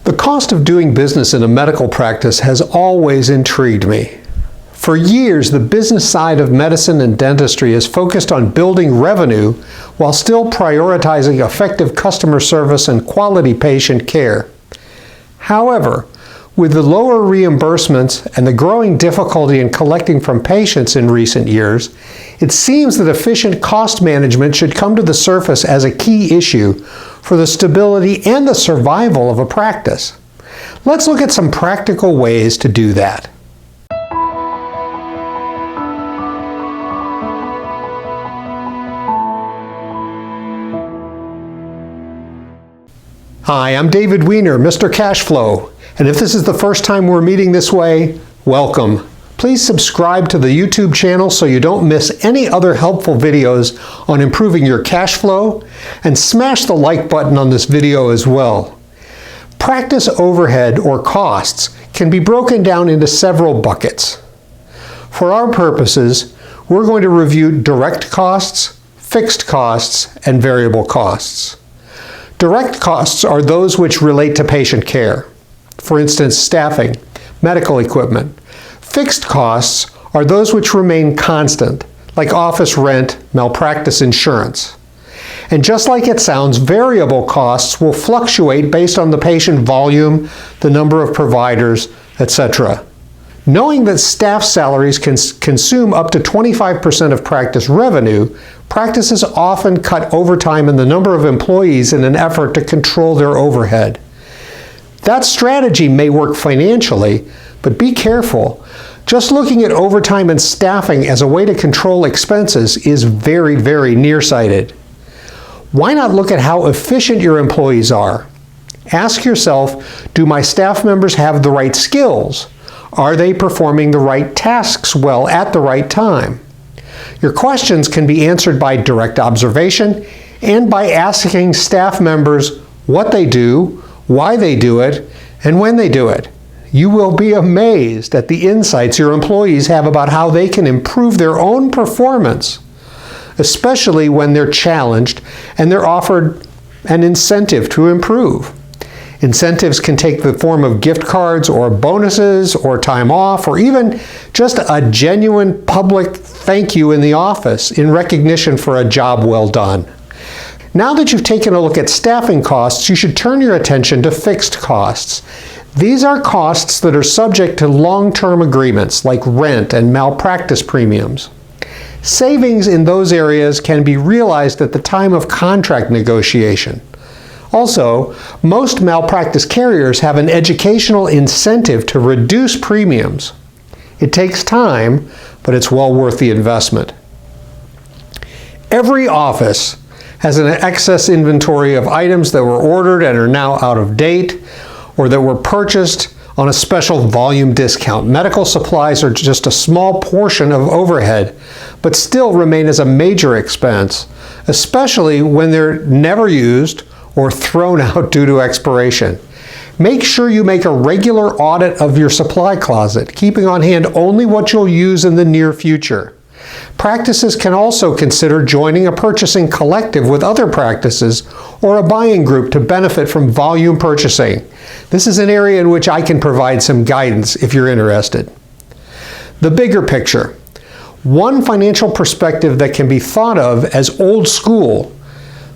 The cost of doing business in a medical practice has always intrigued me. For years, the business side of medicine and dentistry is focused on building revenue while still prioritizing effective customer service and quality patient care. However, with the lower reimbursements and the growing difficulty in collecting from patients in recent years, it seems that efficient cost management should come to the surface as a key issue for the stability and the survival of a practice. Let's look at some practical ways to do that. Hi, I'm David Weiner, Mr. Cashflow, and if this is the first time we're meeting this way, welcome. Please subscribe to the YouTube channel so you don't miss any other helpful videos on improving your cash flow, and smash the like button on this video as well. Practice overhead or costs can be broken down into several buckets. For our purposes, we're going to review direct costs, fixed costs, and variable costs. Direct costs are those which relate to patient care. For instance, staffing, medical equipment. Fixed costs are those which remain constant, like office rent, malpractice insurance. And just like it sounds, variable costs will fluctuate based on the patient volume, the number of providers, etc. Knowing that staff salaries can consume up to 25% of practice revenue, practices often cut overtime in the number of employees in an effort to control their overhead. That strategy may work financially, but be careful. Just looking at overtime and staffing as a way to control expenses is very, very nearsighted. Why not look at how efficient your employees are? Ask yourself, do my staff members have the right skills? Are they performing the right tasks well at the right time? Your questions can be answered by direct observation and by asking staff members what they do, why they do it, and when they do it. You will be amazed at the insights your employees have about how they can improve their own performance, especially when they're challenged and they're offered an incentive to improve. Incentives can take the form of gift cards or bonuses or time off or even just a genuine public thank you in the office in recognition for a job well done. Now that you've taken a look at staffing costs, you should turn your attention to fixed costs. These are costs that are subject to long-term agreements like rent and malpractice premiums. Savings in those areas can be realized at the time of contract negotiation. Also, most malpractice carriers have an educational incentive to reduce premiums. It takes time, but it's well worth the investment. Every office has an excess inventory of items that were ordered and are now out of date, or that were purchased on a special volume discount. Medical supplies are just a small portion of overhead, but still remain as a major expense, especially when they're never used or thrown out due to expiration. Make sure you make a regular audit of your supply closet, keeping on hand only what you'll use in the near future. Practices can also consider joining a purchasing collective with other practices or a buying group to benefit from volume purchasing. This is an area in which I can provide some guidance if you're interested. The bigger picture. One financial perspective that can be thought of as old school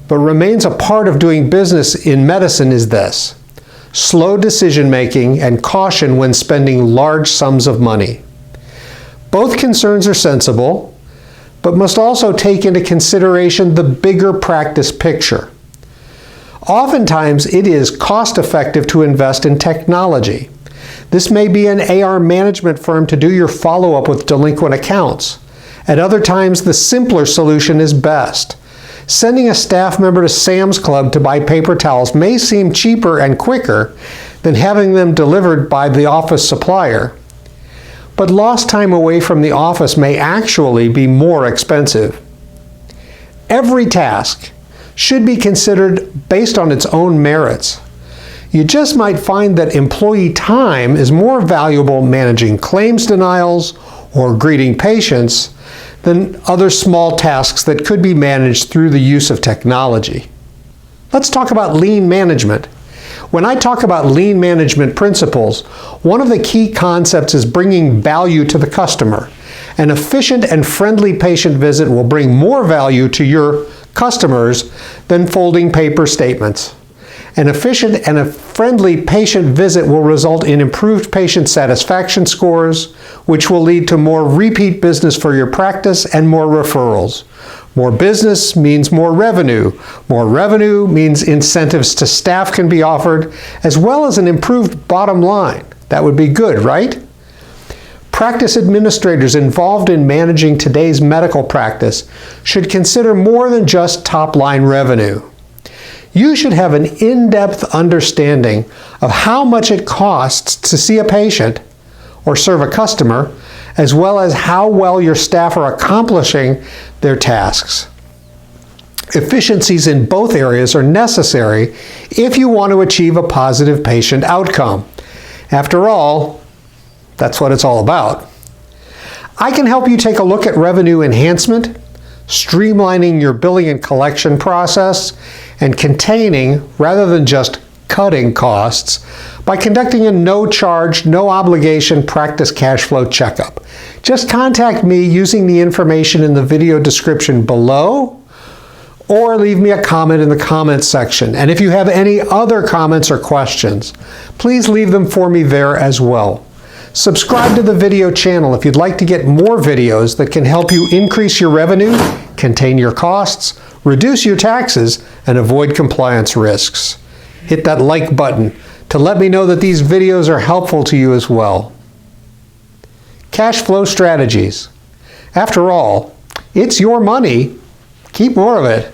but remains a part of doing business in medicine is this: slow decision making and caution when spending large sums of money. Both concerns are sensible, but must also take into consideration the bigger practice picture. Oftentimes, it is cost-effective to invest in technology. This may be an AR management firm to do your follow-up with delinquent accounts. At other times, the simpler solution is best. Sending a staff member to Sam's Club to buy paper towels may seem cheaper and quicker than having them delivered by the office supplier. But lost time away from the office may actually be more expensive. Every task should be considered based on its own merits. You just might find that employee time is more valuable managing claims denials or greeting patients than other small tasks that could be managed through the use of technology. Let's talk about lean management. When I talk about lean management principles, one of the key concepts is bringing value to the customer. An efficient and friendly patient visit will bring more value to your customers than folding paper statements. An efficient and a friendly patient visit will result in improved patient satisfaction scores, which will lead to more repeat business for your practice and more referrals. More business means more revenue. More revenue means incentives to staff can be offered, as well as an improved bottom line. That would be good, right? Practice administrators involved in managing today's medical practice should consider more than just top-line revenue. You should have an in-depth understanding of how much it costs to see a patient or serve a customer, as well as how well your staff are accomplishing their tasks. Efficiencies in both areas are necessary if you want to achieve a positive patient outcome. After all, that's what it's all about. I can help you take a look at revenue enhancement, streamlining your billing and collection process, and containing, rather than just cutting costs, by conducting a no-charge, no-obligation practice cash flow checkup. Just contact me using the information in the video description below, or leave me a comment in the comments section. And if you have any other comments or questions, please leave them for me there as well. Subscribe to the video channel if you'd like to get more videos that can help you increase your revenue, contain your costs, reduce your taxes, and avoid compliance risks. Hit that like button to let me know that these videos are helpful to you as well. Cash flow strategies. After all, it's your money. Keep more of it.